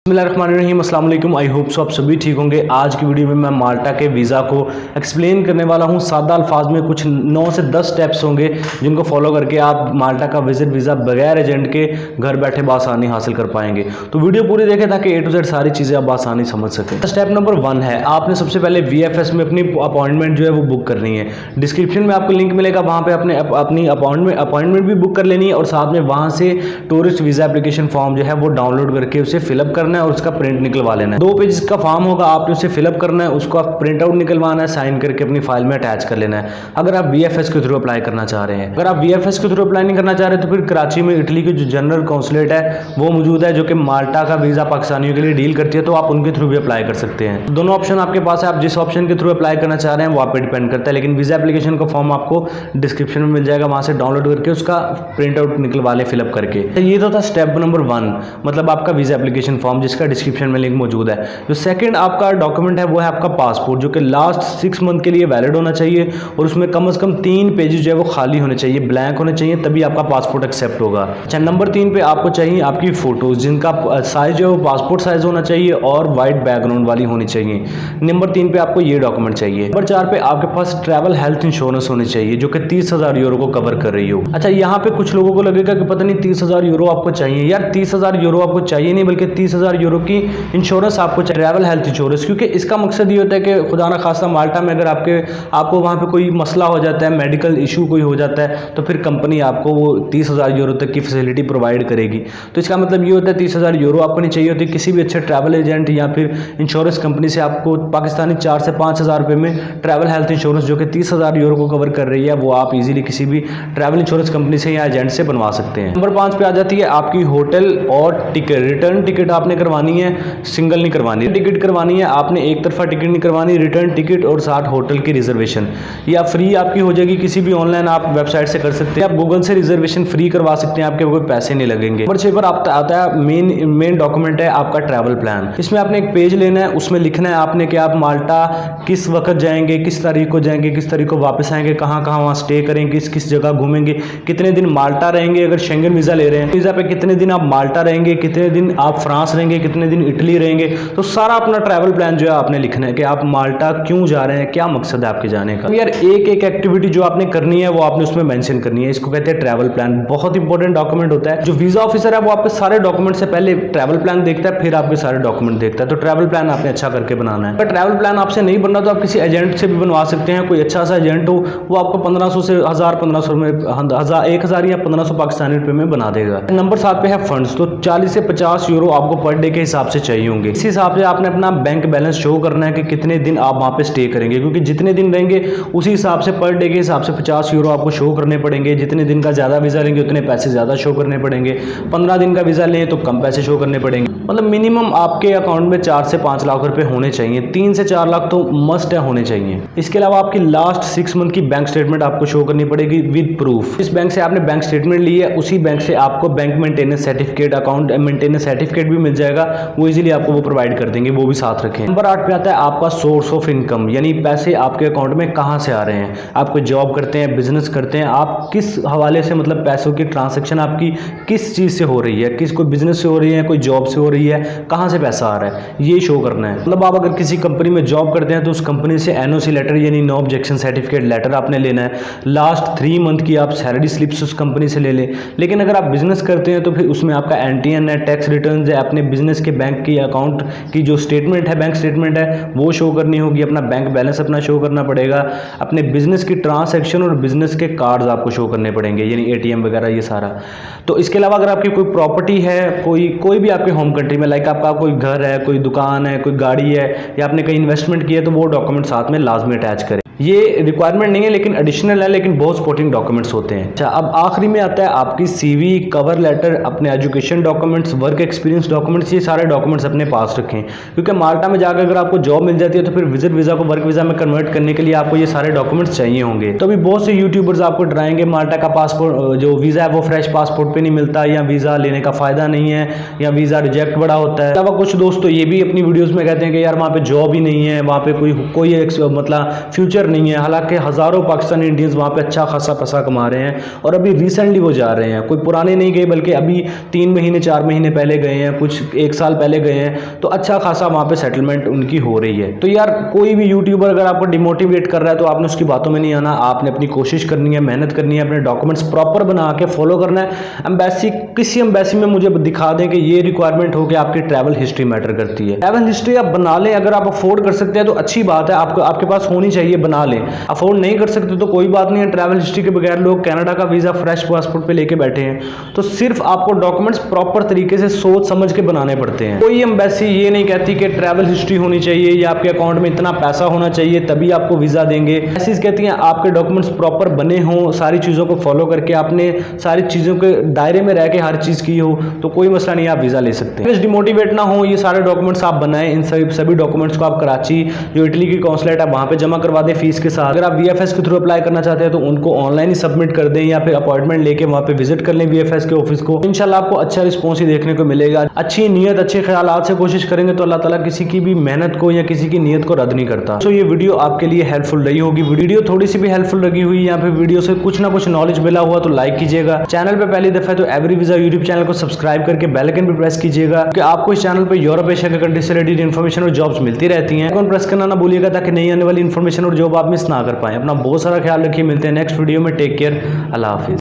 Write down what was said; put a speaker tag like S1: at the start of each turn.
S1: बिस्मिल्लाहिर्रहमानिर्रहीम, अस्सलाम वालेकुम। आई होप सो आप सभी ठीक होंगे। आज की वीडियो में मैं माल्टा के वीज़ा को एक्सप्लेन करने वाला हूं। सादा अल्फाज में कुछ 9 से 10 स्टेप्स होंगे जिनको फॉलो करके आप माल्टा का विजिट वीज़ा बगैर एजेंट के घर बैठे बआसानी हासिल कर पाएंगे। तो वीडियो पूरी देखें ताकि A to Z सारी चीज़ें आप आसानी समझ सकें। स्टेप नंबर 1 है, आपने सबसे पहले VFS में अपनी अपॉइंटमेंट जो है वो बुक करनी है। डिस्क्रिप्शन में आपको लिंक मिलेगा, वहाँ पर अपनी अपॉइंटमेंट भी बुक कर लेनी है और साथ में वहाँ से टूरिस्ट वीज़ा एप्लीकेशन फॉर्म जो है वो डाउनलोड करके उसे फिलअप करना है और उसका प्रिंट निकलवा लेना है। 2 पेज का फॉर्म होगा, आपने उसे फिलअप करना है, उसको आप प्रिंट आउट निकलवाना है, साइन करके अपनी फाइल में अटैच कर लेना है। अगर आप VFS के थ्रू अप्लाई करना चाह रहे हैं, अगर आप VFS के थ्रू अप्लाई नहीं करना चाह रहे तो फिर कराची में इटली की जो जनरल कौंसलेट है वो मौजूद है, जो कि माल्टा का वीज़ा पाकिस्तानियों के लिए डील करती है, तो आप उनके थ्रू भी अप्लाई कर सकते हैं। दोनों ऑप्शन आपके पास है, आप जिस ऑप्शन के थ्रू अप्लाई करना चाह रहे हैं वो आप पे डिपेंड करता है। लेकिन वीज़ा एप्लीकेशन का फॉर्म आपको डिस्क्रिप्शन में मिल जाएगा, वहाँ से डाउनलोड करके उसका प्रिंट आउट निकलवा ले फिलअप करके। ये तो था स्टेप नंबर 1, मतलब आपका वीज़ा एप्लीकेशन फॉर्म जिसका डिस्क्रिप्शन में लिंक मौजूद है। जो सेकंड आपका डॉक्यूमेंट है वो है आपका पासपोर्ट, जो कि लास्ट 6 मंथ के लिए वैलिड होना चाहिए और उसमें कम से कम 3 पेजेस जो है वो खाली होने चाहिए, ब्लैंक होने चाहिए, तभी आपका पासपोर्ट एक्सेप्ट होगा। अच्छा, नंबर 3 पे आपको चाहिए आपकी फोटोज, जिनका साइज जो है वो पासपोर्ट साइज होना चाहिए और वाइट बैकग्राउंड वाली होनी चाहिए। नंबर 3 पे आपको ये डॉक्यूमेंट चाहिए। नंबर 4 पे आपके पास ट्रैवल हेल्थ इंश्योरेंस होनी चाहिए जो कि 30,000 यूरो को कवर कर रही हो। अच्छा, यहाँ पे कुछ लोगों को लगेगा कि पता नहीं 30,000 यूरो आपको चाहिए। यार 30,000 यूरो आपको चाहिए नहीं, बल्कि 30,000 यूरो की इंश्योरेंस आपको चाहिए, ट्रैवल हेल्थ इंश्योरेंस, क्योंकि इसका मकसद ये होता है कि खुदा ना खास्ता माल्टा में अगर आपको वहाँ पे कोई मसला हो जाता है, मेडिकल इशू कोई हो जाता है, तो फिर कंपनी आपको वो 30,000 यूरो तक की फैसिलिटी प्रोवाइड करेगी। तो इसका मतलब ये होता है 30,000 यूरो आपको नहीं चाहिए होती, किसी भी अच्छे ट्रैवल एजेंट या फिर इंश्योरेंस कंपनी से आपको पाकिस्तानी 4 से 5,000 रुपये में ट्रैवल हेल्थ इंश्योरेंस जो कि 30,000 यूरो को कवर कर रही है, वो आप इजीली किसी भी ट्रैवल इंश्योरेंस कंपनी से या एजेंट से बनवा सकते हैं। नंबर 5 पे आ जाती है आपकी होटल और टिकट। रिटर्न टिकट आपने करवानी है, सिंगल नहीं करवानी। टिकट करवानी है आपने, एक तरफा टिकट नहीं करवानी, रिटर्न टिकट और साथ होटल की रिजर्वेशन या फ्री आपकी हो जाएगी, किसी भी ऑनलाइन आप वेबसाइट से कर सकते हैं, आप गूगल से रिजर्वेशन फ्री करवा सकते हैं, आपके कोई पैसे नहीं लगेंगे। नंबर 6 पर आता है मेन डॉक्यूमेंट है आपका ट्रैवल प्लान। इसमें आपने एक पेज लेना है, उसमें लिखना है आपने कि आप माल्टा किस वक्त जाएंगे, किस तारीख को जाएंगे, किस तारीख को वापस आएंगे, कहाँ कहाँ वहाँ स्टे करेंगे, किस जगह घूमेंगे, कितने दिन माल्टा रहेंगे, अगर शेंगन वीज़ा ले रहे हैं वीज़ा पे कितने दिन आप माल्टा रहेंगे, कितने दिन आप फ्रांस रहेंगे, कितने दिन इटली रहेंगे। तो सारा अपना ट्रैवल प्लान जो है आपने लिखना है कि आप माल्टा क्यों जा रहे हैं, क्या मकसद है आपके जाने का। यार एक एक एक्टिविटी जो आपने करनी है वो आपने उसमें मेंशन करनी है। इसको कहते हैं ट्रैवल प्लान, बहुत इंपॉर्टेंट डॉक्यूमेंट होता है। जो वीज़ा ऑफिसर है वो आपके सारे डॉक्यूमेंट से पहले ट्रैवल प्लान देखता है, फिर आपके सारे डॉक्यूमेंट देखता है। तो ट्रैवल प्लान आपने अच्छा करके बनाना है। अगर ट्रैवल प्लान आपसे नहीं बनना तो आप किसी एजेंट से भी बनवा सकते हैं। कोई अच्छा सा एजेंट हो वो आपको 1500 से 1000 1500 में 1000 या 1500 पाकिस्तानी रुपए में बना देगा। नंबर 7 पे है फंड्स। तो 40 से 50 यूरो आपको पर डे के हिसाब से चाहिए होंगे। इस हिसाब से आपने अपना बैंक बैलेंस शो करना है कि कितने दिन आप वहाँ पे स्टे करेंगे, क्योंकि जितने दिन रहेंगे उसी हिसाब से पर डे के हिसाब से 50 यूरो आपको शो करने पड़ेंगे। जितने दिन का ज़्यादा वीज़ा लेंगे उतने पैसे ज़्यादा शो करने पड़ेंगे। 15 दिन का वीज़ा लें तो कम पैसे शो करने पड़ेंगे। मतलब मिनिमम आपके अकाउंट में 4 से 5 लाख रुपए होने चाहिए, 3 से 4 लाख तो मस्ट है होने चाहिए। इसके अलावा आपकी लास्ट 6 मंथ की बैंक स्टेटमेंट आपको शो करनी पड़ेगी विद प्रूफ। इस बैंक से आपने बैंक स्टेटमेंट ली है, उसी बैंक से आपको bank maintenance certificate, account maintenance certificate भी मिल जाएगा, वो इजीली आपको वो प्रोवाइड कर देंगे, वो भी साथ रखें। नंबर 8 पे आता है आपका सोर्स ऑफ इनकम, यानी पैसे आपके अकाउंट में कहाँ से आ रहे हैं। आप कोई जॉब करते हैं, बिजनेस करते हैं, आप किस हवाले से, मतलब पैसों की ट्रांसैक्शन आपकी किस चीज़ से हो रही है, किस कोई बिजनेस से हो रही है, कोई जॉब से हो रही है, कहाँ से पैसा आ रहा है, ये शो करना है। मतलब आप अगर किसी कंपनी में जॉब करते हैं तो उस कंपनी से NOC लेटर यानी नो ऑब्जेक्शन सर्टिफिकेट लेटर आपने लेना है। लास्ट 3 मंथ की आप सैलरी स्लिप्स उस कंपनी से ले लें। लेकिन अगर आप बिजनेस करते हैं तो फिर उसमें आपका NTN है, टैक्स रिटर्न है, अपने बिजनेस के बैंक की अकाउंट की जो स्टेटमेंट है, बैंक स्टेटमेंट है, वो शो करनी होगी। अपना बैंक बैलेंस अपना शो करना पड़ेगा। अपने बिजनेस की ट्रांसैक्शन और बिजनेस के कार्ड्स आपको शो करने पड़ेंगे, यानी ATM वगैरह ये सारा। तो इसके अलावा अगर आपकी कोई प्रॉपर्टी है, कोई भी आपके होम कंट्री में, लाइक आपका कोई घर है, कोई दुकान है, कोई गाड़ी है, या आपने कहीं इन्वेस्टमेंट की है, तो वो डॉक्यूमेंट साथ में लाजमी अटैच करें। ये रिक्वायरमेंट नहीं है लेकिन एडिशनल है, लेकिन बहुत सपोर्टिंग डॉक्यूमेंट्स होते हैं। अच्छा, अब आखिरी में आता है आपकी CV, कवर लेटर, अपने education documents, work experience documents, ये सारे डॉक्यूमेंट्स अपने पास रखें, क्योंकि माल्टा में जाकर अगर आपको जॉब मिल जाती है तो फिर विजिट वीज़ा को वर्क वीज़ा में कन्वर्ट करने के लिए आपको ये सारे डॉक्यूमेंट्स चाहिए होंगे। तो अभी बहुत से यूट्यूबर्स आपको डराएंगे माल्टा का पासपोर्ट जो वीज़ा है वो फ्रेश पासपोर्ट पर नहीं मिलता, या वीज़ा लेने का फ़ायदा नहीं है, या वीज़ा रिजेक्ट बड़ा होता है। कुछ दोस्तों ये भी अपनी वीडियोज़ में कहते हैं कि यार वहाँ पर जॉब ही नहीं है, वहाँ पर कोई मतलब फ्यूचर ईयर नहीं है, हालांकि हज़ारों पाकिस्तानी इंडियंस वहाँ पे अच्छा खासा पैसा कमा रहे हैं और अभी रिसेंटली वो जा रहे हैं, कोई पुराने नहीं गए बल्कि अभी 3 महीने 4 महीने पहले गए हैं, कुछ 1 साल पहले गए हैं, तो अच्छा खासा वहाँ पे सेटलमेंट उनकी हो रही है। तो यार कोई भी यूट्यूबर अगर आपको डिमोटिवेट कर रहा है तो आपने उसकी बातों में नहीं आना, आपने अपनी कोशिश करनी है, मेहनत करनी है, अपने डॉक्यूमेंट्स प्रॉपर बना के फॉलो करना है। एम्बेसी, किसी एम्बेसी में मुझे दिखा दें कि ये रिक्वायरमेंट हो कि आपकी ट्रैवल हिस्ट्री मैटर करती है। ट्रैवल हिस्ट्री आप बना लें, अगर आप अफोर्ड कर सकते हैं तो अच्छी बात है, आपको आपके पास होनी चाहिए, बना लें। अफोर्ड नहीं कर सकते तो कोई बात नहीं है, ट्रैवल हिस्ट्री के बगैर लोग कनाडा का वीज़ा फ्रेश पासपोर्ट पे लेके बैठे हैं। तो सिर्फ आपको डॉक्यूमेंट्स प्रॉपर तरीके से सोच समझ के बनाने पड़ते हैं। कोई एम्बेसी ये नहीं कहती कि ट्रैवल हिस्ट्री होनी चाहिए या आपके अकाउंट में इतना पैसा होना चाहिए तभी आपको वीज़ा देंगे। ऐसी कहती हैं आपके डॉक्यूमेंट्स प्रॉपर बने हों, सारी चीज़ों को फॉलो करके आपने सारी चीज़ों के दायरे में रह के हर चीज़ की हो तो कोई मसला नहीं, आप वीज़ा ले सकते हैं। डिमोटिवेट ना हो, ये सारे डॉक्यूमेंट्स आप बनाएं। इन सभी डॉक्यूमेंट्स को आप कराची जो इटली की कॉन्सुलेट है वहाँ पे जमा करवा दें फीस के साथ। अगर आप VFS के थ्रू अप्लाई करना चाहते हैं तो उनको ऑनलाइन ही सबमिट कर दें या फिर अपॉइंटमेंट लेके वहाँ पे विजिट कर लें VFS के ऑफिस को। इंशाल्लाह आपको अच्छा रिस्पॉन्स ही देखने को मिलेगा। अच्छी नीयत, अच्छे ख्यालात से कोशिश करेंगे तो अल्लाह ताला किसी की भी मेहनत को या किसी की नीयत को रद्द नहीं करता। तो ये वीडियो आपके लिए हेल्पफुल रही होगी। वीडियो थोड़ी सी भी हेल्पफुल लगी हुई या फिर वीडियो से कुछ ना कुछ नॉलेज मिला हुआ तो लाइक कीजिएगा। चैनल पे पहली दफा है तो एवरी वीजा यूट्यूब चैनल को सब्सक्राइब करके बेल आइकन पे प्रेस कीजिएगा कि आपको इस चैनल पे यूरोप एशिया के कंट्री से रिलेटेड इन्फॉर्मेशन और जॉब्स मिलती रहती हैं। आइकन प्रेस करना ना भूलिएगा ताकि नई आने वाली इन्फॉर्मेशन और जॉब आप मिस ना कर पाएं। अपना बहुत सारा ख्याल रखिए, मिलते हैं नेक्स्ट वीडियो में। टेक केयर, अल्लाह हाफिज।